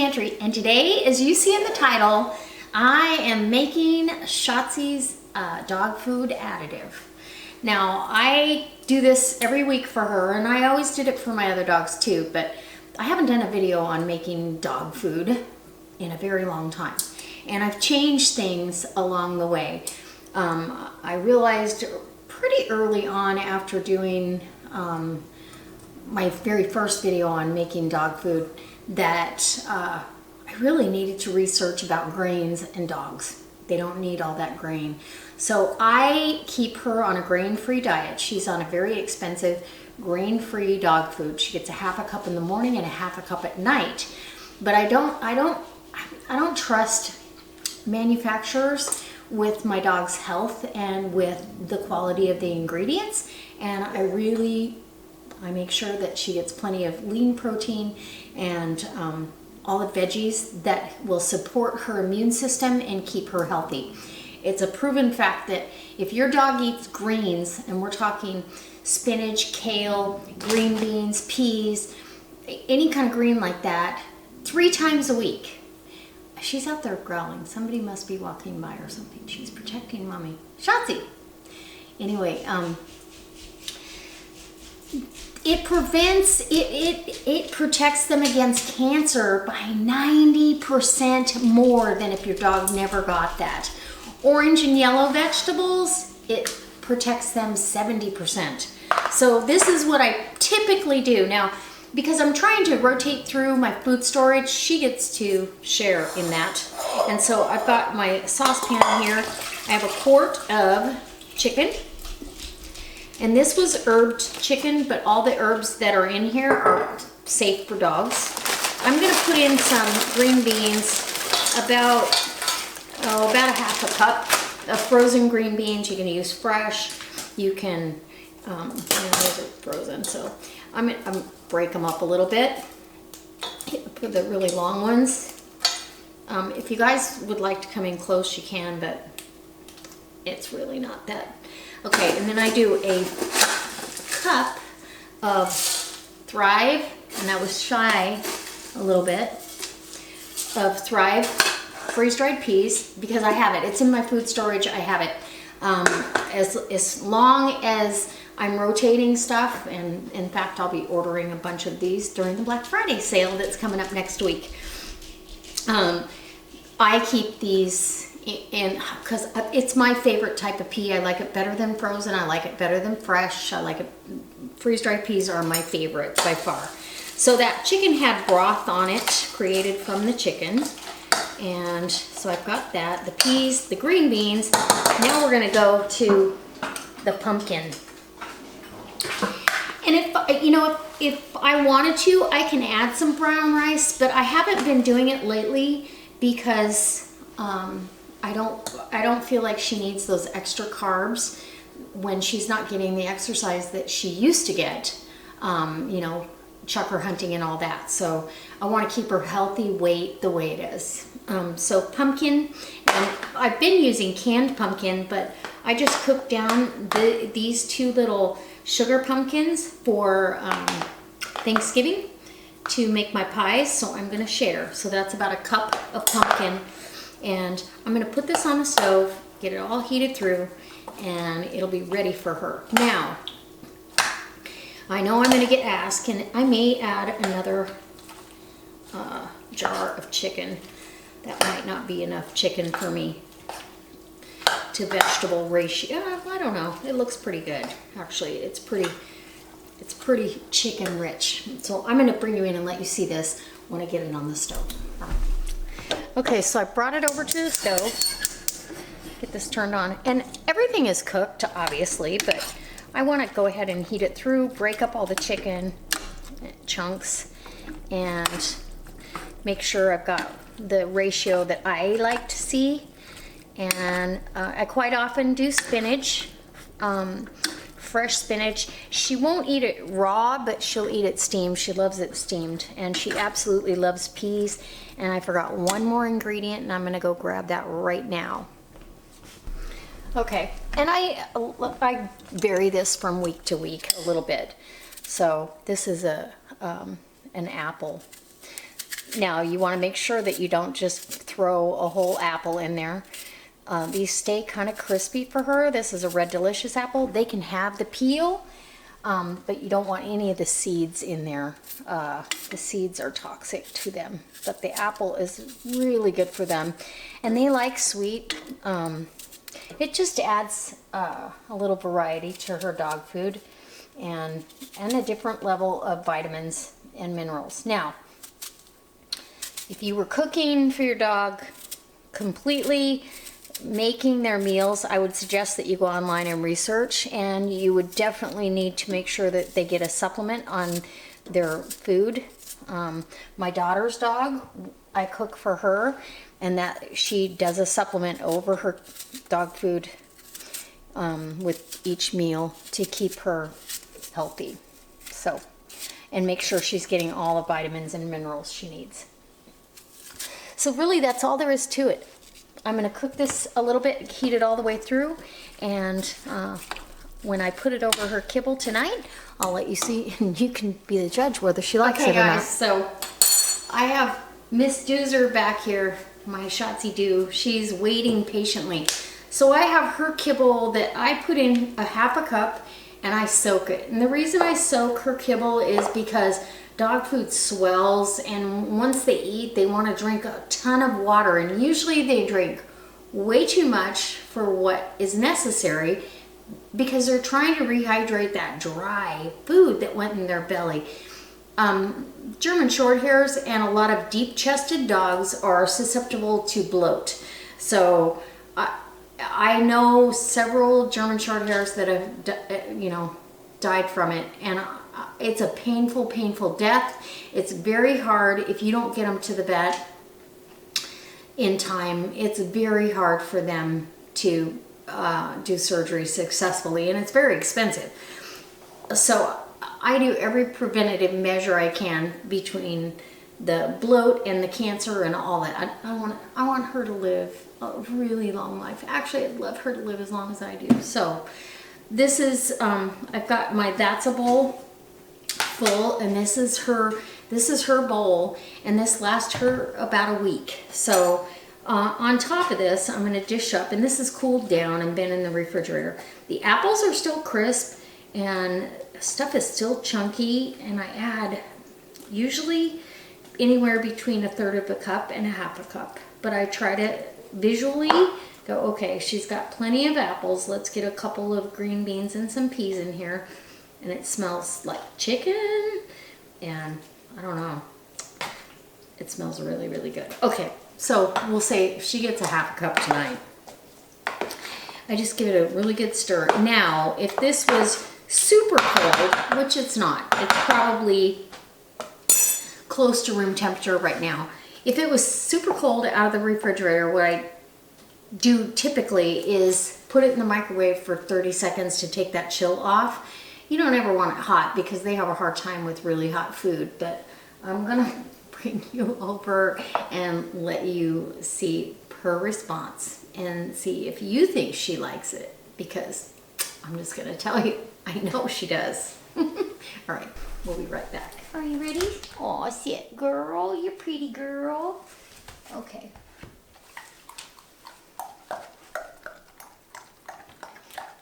Pantry, and today, as you see in the title, I am making Shotzi's dog food additive. Now, I do this every week for her, and I always did it for my other dogs too, but I haven't done a video on making dog food in a very long time. And I've changed things along the way. I realized pretty early on after doing my very first video on making dog food that I really needed to research about grains and dogs. They don't need all that grain. So I keep her on a grain-free diet. She's on a very expensive grain-free dog food. She gets a half a cup in the morning and a half a cup at night. But I don't trust manufacturers with my dog's health and with the quality of the ingredients. And I make sure that she gets plenty of lean protein and all the veggies that will support her immune system and keep her healthy. It's a proven fact that if your dog eats greens, and we're talking spinach, kale, green beans, peas, any kind of green like that, 3 times a week. She's out there growling. Somebody must be walking by or something. She's protecting Mommy. Shotzi! Anyway, it protects them against cancer by 90% more than if your dog never got that. Orange and yellow vegetables, it protects them 70%. So this is what I typically do. Now, because I'm trying to rotate through my food storage, she gets to share in that. And so I've got my saucepan here. I have a quart of chicken. And this was herbed chicken, but all the herbs that are in here are safe for dogs. I'm gonna put in some green beans, about a half a cup of frozen green beans. You can use fresh. You can, those are frozen, so I'm break them up a little bit. Put the really long ones. If you guys would like to come in close, you can, but it's really not that. Okay, and then I do a cup of Thrive, and that was shy a little bit, of Thrive freeze-dried peas, because I have it. It's in my food storage. I have it. As long as I'm rotating stuff, and in fact, I'll be ordering a bunch of these during the Black Friday sale that's coming up next week. I keep these in because it's my favorite type of pea. I like it better than frozen. I like it better than fresh. I like it. Freeze-dried peas are my favorite by far. So that chicken had broth on it, created from the chicken. And so I've got that, the peas, the green beans. Now we're gonna go to the pumpkin. And if I wanted to, I can add some brown rice, but I haven't been doing it lately because I don't feel like she needs those extra carbs when she's not getting the exercise that she used to get, chucker hunting and all that. So I want to keep her healthy weight the way it is. So pumpkin, and I've been using canned pumpkin, but I just cooked down these 2 little sugar pumpkins for Thanksgiving to make my pies, so I'm going to share. So that's about a cup of pumpkin, and I'm going to put this on the stove, get it all heated through, and it'll be ready for her. Now, I know I'm going to get asked, and I may add another jar of chicken. That might not be enough chicken for me to vegetable ratio. I don't know. It looks pretty good. Actually, it's pretty chicken rich. So I'm going to bring you in and let you see this when I get it on the stove. Okay, so I brought it over to the stove. Get this turned on. And everything is cooked, obviously, but I want to go ahead and heat it through, break up all the chicken chunks, and make sure I've got the ratio that I like to see. And I quite often do spinach, fresh spinach. She won't eat it raw, but she'll eat it steamed. She loves it steamed, and she absolutely loves peas. And I forgot one more ingredient, and I'm gonna go grab that right now. Okay, and I vary this from week to week a little bit. So this is an apple. Now you want to make sure that you don't just throw a whole apple in there. These stay kind of crispy for her. This is a Red Delicious apple. They can have the peel, but you don't want any of the seeds in there. The seeds are toxic to them, but the apple is really good for them. And they like sweet. It just adds a little variety to her dog food and a different level of vitamins and minerals. Now, if you were cooking for your dog, completely making their meals, I would suggest that you go online and research, and you would definitely need to make sure that they get a supplement on their food. My daughter's dog, I cook for her, and that she does a supplement over her dog food with each meal to keep her healthy. So, and make sure she's getting all the vitamins and minerals she needs. So really, that's all there is to it. I'm going to cook this a little bit, heat it all the way through, and when I put it over her kibble tonight, I'll let you see, and you can be the judge whether she likes it or not. Okay, guys, so I have Miss Doozer back here, my Shotzi Doo. She's waiting patiently. So I have her kibble that I put in a half a cup, and I soak it. And the reason I soak her kibble is because dog food swells, and once they eat, they want to drink a ton of water, and usually they drink way too much for what is necessary because they're trying to rehydrate that dry food that went in their belly. German Shorthairs and a lot of deep-chested dogs are susceptible to bloat. So I know several German Shorthairs that have, died from it, and it's a painful, painful death. It's very hard if you don't get them to the vet in time. It's very hard for them to do surgery successfully, and it's very expensive. So I do every preventative measure I can between the bloat and the cancer and all that. I want her to live a really long life. Actually, I'd love her to live as long as I do. So this is, I've got my That's a Bowl full, and this is her bowl, and this lasts her about a week. So on top of this, I'm going to dish up, and this is cooled down and been in the refrigerator. The apples are still crisp, and stuff is still chunky, and I add usually anywhere between a third of a cup and a half a cup. But I try to visually go, okay, she's got plenty of apples. Let's get a couple of green beans and some peas in here. And it smells like chicken, and I don't know. It smells really, really good. Okay, so we'll say she gets a half a cup tonight. I just give it a really good stir. Now, if this was super cold, which it's not, it's probably close to room temperature right now. If it was super cold out of the refrigerator, what I do typically is put it in the microwave for 30 seconds to take that chill off. You don't ever want it hot because they have a hard time with really hot food, but I'm gonna bring you over and let you see her response and see if you think she likes it, because I'm just gonna tell you, I know she does. All right, we'll be right back. Are you ready? Aw, sit, girl, you pretty girl. Okay.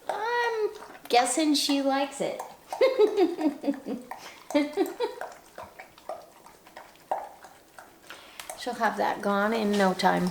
I'm guessing she likes it. She'll have that gone in no time.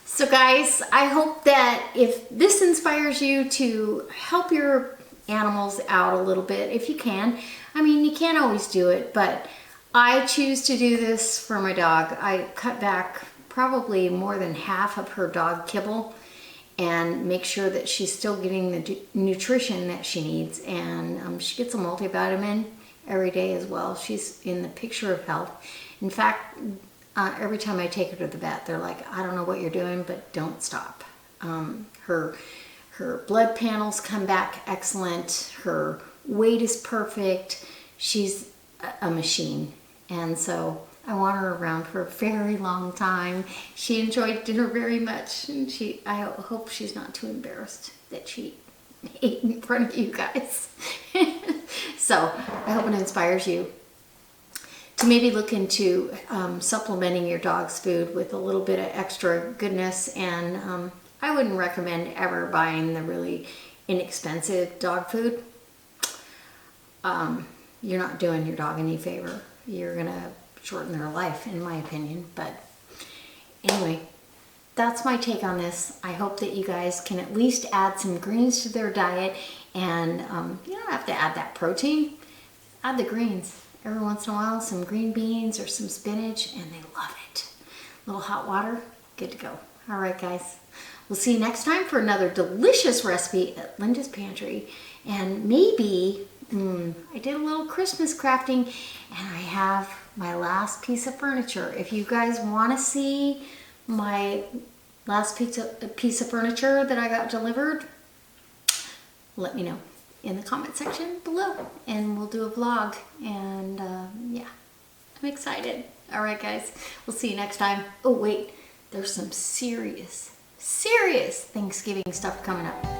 So guys, I hope that if this inspires you to help your animals out a little bit, if you can. I mean, you can't always do it, but I choose to do this for my dog. I cut back probably more than half of her dog kibble and make sure that she's still getting the nutrition that she needs. And she gets a multivitamin every day as well. She's in the picture of health. In fact, every time I take her to the vet, they're like, I don't know what you're doing, but don't stop. Her blood panels come back excellent. Her weight is perfect. She's a machine. And so I want her around for a very long time. She enjoyed dinner very much, and I hope she's not too embarrassed that she ate in front of you guys. So I hope it inspires you to maybe look into supplementing your dog's food with a little bit of extra goodness. And I wouldn't recommend ever buying the really inexpensive dog food. You're not doing your dog any favor. You're gonna shorten their life, in my opinion. But anyway, that's my take on this. I hope that you guys can at least add some greens to their diet, and you don't have to add that protein. Add the greens. Every once in a while, some green beans or some spinach, and they love it. A little hot water, good to go. All right, guys. We'll see you next time for another delicious recipe at Linda's Pantry. And maybe, I did a little Christmas crafting, and I have my last piece of furniture. If you guys want to see my last piece of furniture that I got delivered, let me know in the comment section below, and we'll do a vlog. And yeah, I'm excited. All right, guys, we'll see you next time. Oh wait, there's some serious Thanksgiving stuff coming up.